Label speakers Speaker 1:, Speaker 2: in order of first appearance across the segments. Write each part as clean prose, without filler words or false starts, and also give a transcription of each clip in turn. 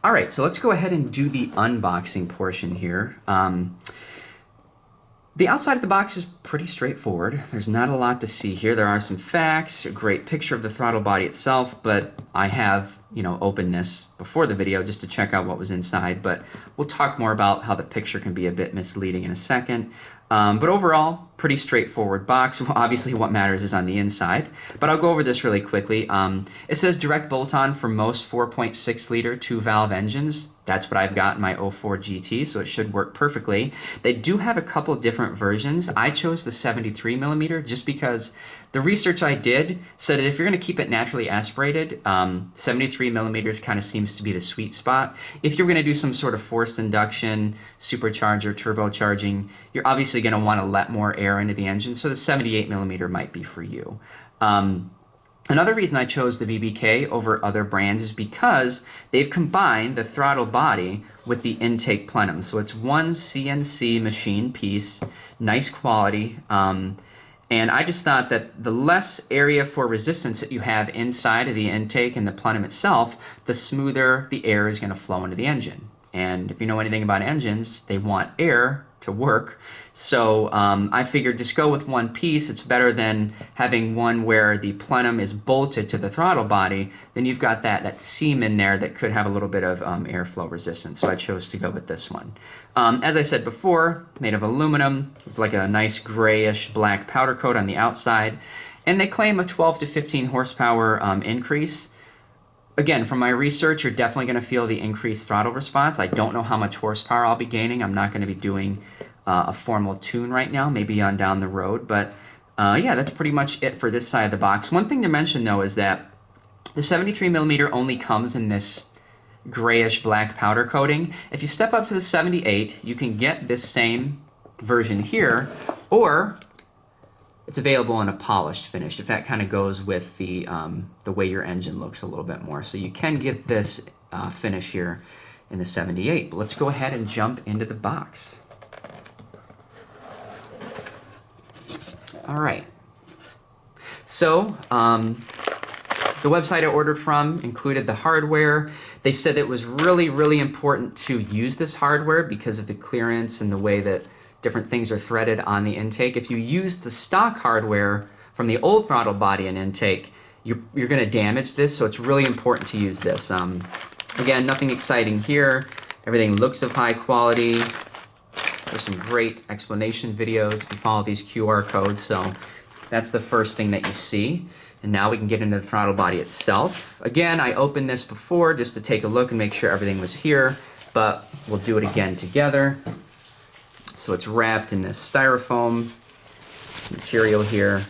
Speaker 1: All right, so let's go ahead and do the unboxing portion here. The outside of the box is pretty straightforward. There's not a lot to see here. There are some facts, a great picture of the throttle body itself, but I have, opened this before the video just to check out what was inside, but we'll talk more about how the picture can be a bit misleading in a second. But overall, pretty straightforward box. Well, obviously what matters is on the inside, but I'll go over this really quickly. It says direct bolt-on for most 4.6 liter 2-valve engines. That's what I've got in my 04 GT, so it should work perfectly. They do have a couple different versions. I chose the 73 millimeter just because the research I did said that if you're going to keep it naturally aspirated, 73 millimeters kind of seems to be the sweet spot. If you're going to do some sort of forced induction, supercharger, turbocharging, you're obviously going to want to let more air into the engine, so the 78 millimeter might be for you. Another reason I chose the BBK over other brands is because they've combined the throttle body with the intake plenum. So it's one CNC machine piece, nice quality. And I just thought that the less area for resistance that you have inside of the intake and the plenum itself, the smoother the air is going to flow into the engine. And if you know anything about engines, they want air to work. So I figured just go with one piece. It's better than having one where the plenum is bolted to the throttle body. Then you've got that seam in there that could have a little bit of airflow resistance. So I chose to go with this one. As I said before, made of aluminum, with like a nice grayish black powder coat on the outside. And they claim a 12 to 15 horsepower increase. Again, from my research, you're definitely going to feel the increased throttle response. I don't know how much horsepower I'll be gaining. I'm not going to be doing a formal tune right now, maybe on down the road. But yeah, that's pretty much it for this side of the box. One thing to mention, though, is that the 73 millimeter only comes in this grayish black powder coating. If you step up to the 78, you can get this same version here, or it's available in a polished finish, if that kind of goes with the way your engine looks a little bit more. So you can get this finish here in the 78. But let's go ahead and jump into the box. All right. So the website I ordered from included the hardware. They said it was really, really important to use this hardware because of the clearance and the way that different things are threaded on the intake. If you use the stock hardware from the old throttle body and intake, you're going to damage this, so it's really important to use this. Again, nothing exciting here. Everything looks of high quality. There's some great explanation videos if you follow these QR codes, so that's the first thing that you see. And now we can get into the throttle body itself. Again, I opened this before just to take a look and make sure everything was here, but we'll do it again together. So it's wrapped in this styrofoam material here,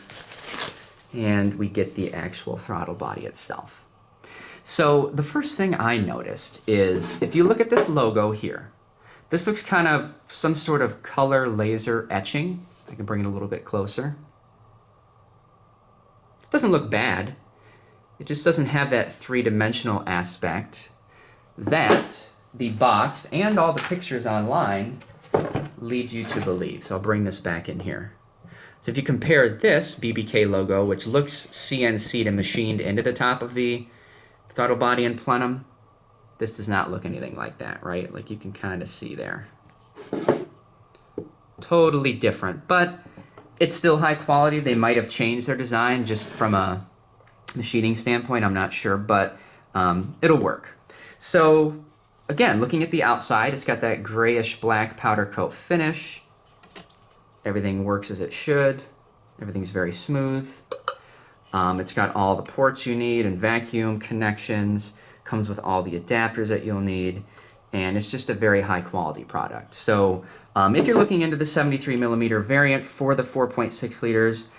Speaker 1: and we get the actual throttle body itself. So the first thing I noticed is, if you look at this logo here, this looks kind of some sort of color laser etching. I can bring it a little bit closer. It doesn't look bad. It just doesn't have that three-dimensional aspect that the box and all the pictures online lead you to believe. So I'll bring this back in here. So if you compare this BBK logo, which looks CNC to machined into the top of the throttle body and plenum, this does not look anything like that, right? Like you can kind of see there. Totally different, but it's still high quality. They might have changed their design just from a machining standpoint, I'm not sure, but it'll work. So again, looking at the outside, it's got that grayish black powder coat finish. Everything works as it should. Everything's very smooth. It's got all the ports you need and vacuum connections. Comes with all the adapters that you'll need. And it's just a very high quality product. So if you're looking into the 73 millimeter variant for the 4.6 liters,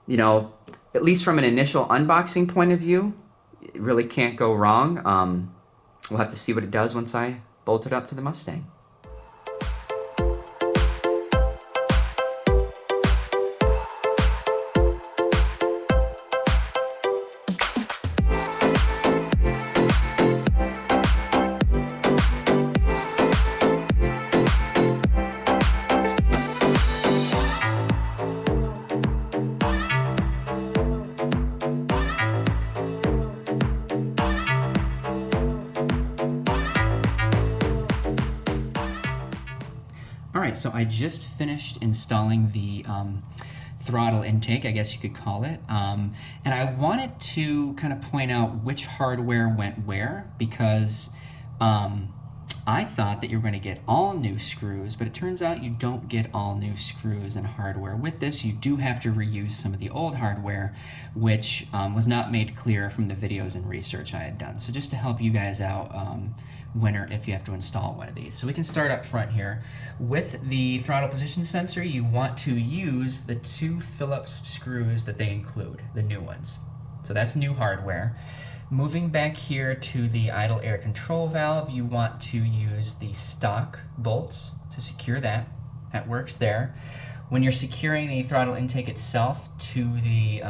Speaker 1: at least from an initial unboxing point of view, it really can't go wrong. We'll have to see what it does once I bolt it up to the Mustang. right, so I just finished installing the throttle intake, I guess you could call it. And I wanted to kind of point out which hardware went where, because I thought that you were going to get all new screws, but it turns out you don't get all new screws and hardware. With this, you do have to reuse some of the old hardware, which was not made clear from the videos and research I had done. So just to help you guys out when or if you have to install one of these. So we can start up front here. With the throttle position sensor, you want to use the 2 Phillips screws that they include, the new ones. So that's new hardware. Moving back here to the idle air control valve, you want to use the stock bolts to secure that. That works there. When you're securing the throttle intake itself to the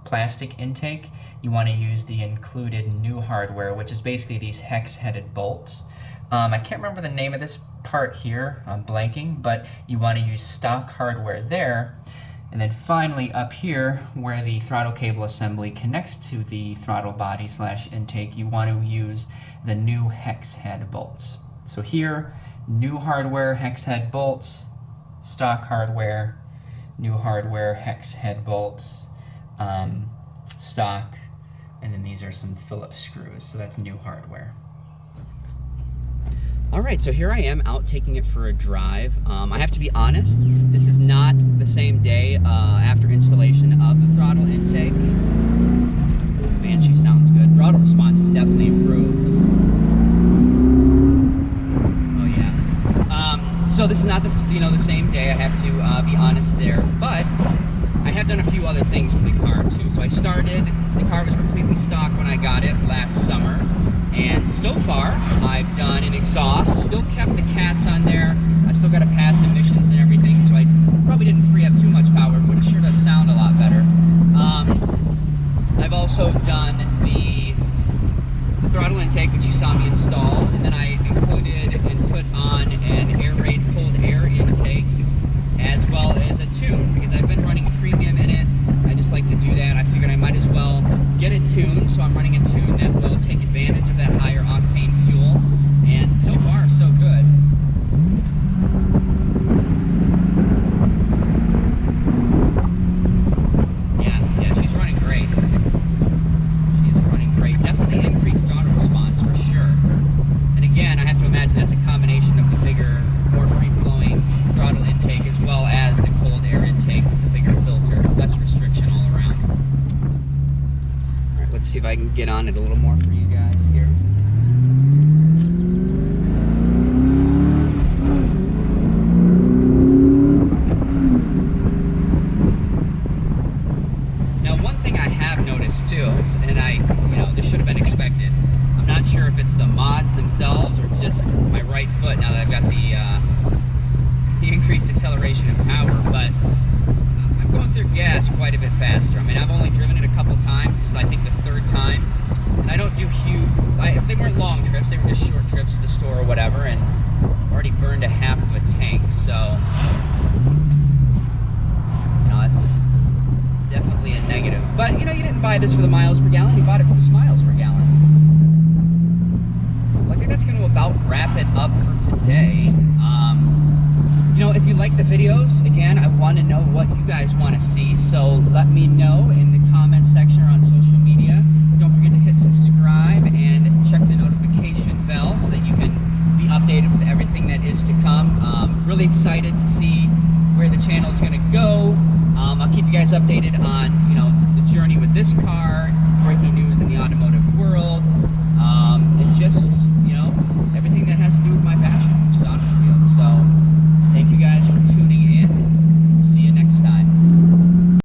Speaker 1: plastic intake, you want to use the included new hardware, which is basically these hex-headed bolts. I can't remember the name of this part here, I'm blanking, but you want to use stock hardware there. And then finally up here, where the throttle cable assembly connects to the throttle body / intake, you want to use the new hex head bolts. So here, new hardware hex head bolts, stock hardware, new hardware hex head bolts, stock, and then these are some Phillips screws, so that's new hardware. All right, so here I am out taking it for a drive. I have to be honest, this is not the same day after installation of the throttle intake. Man, she sounds good. Throttle response has definitely improved. Oh yeah. So this is not the same day. I have to be honest there, but I have done a few other things to the car too. So the car was completely stock when I got it last summer. And so far, I've done an exhaust, still kept the cats on there. I still got to pass emissions and everything, so I probably didn't free up too much power, but it sure does sound a lot better. I've also done the throttle intake, which you saw me install, and then I included and put on an air-raid cold air intake, as well as a tune, because I've been running premium in it. I just like to do that. I figured I might as well get it tuned, so I'm running a tune that will take advantage of that higher octane fuel, and so far so good. Yeah, she's running great. She's running great. Definitely increased throttle response for sure. And again, I have to imagine that's a combination of the bigger, more free-flowing throttle intake as well as the cold air intake with the bigger filter, less restriction all around. All right, let's see if I can get on it a little more for you guys here. Now, one thing I have noticed too, and this should have been expected. I'm not sure if it's the mods themselves or just my right foot now that I've got the increased acceleration and power, but I'm going through gas quite a bit faster. I mean, I've only driven it a couple times. This is, I think, the 3rd time, and I don't do huge. They weren't long trips; they were just short trips to the store or whatever, and already burned a half of a tank. So, it's definitely a negative. But you didn't buy this for the miles per gallon; you bought it for the smiles per gallon. Well, I think that's going to about wrap it up for today. If you like the videos, again, I want to know what you guys want to see, so let me know in the comment section or on social media. Don't forget to hit subscribe and check the notification bell so that you can be updated with everything that is to come. Really excited to see where the channel is going to go. I'll keep you guys updated on, the journey with this car, breaking news in the automotive world,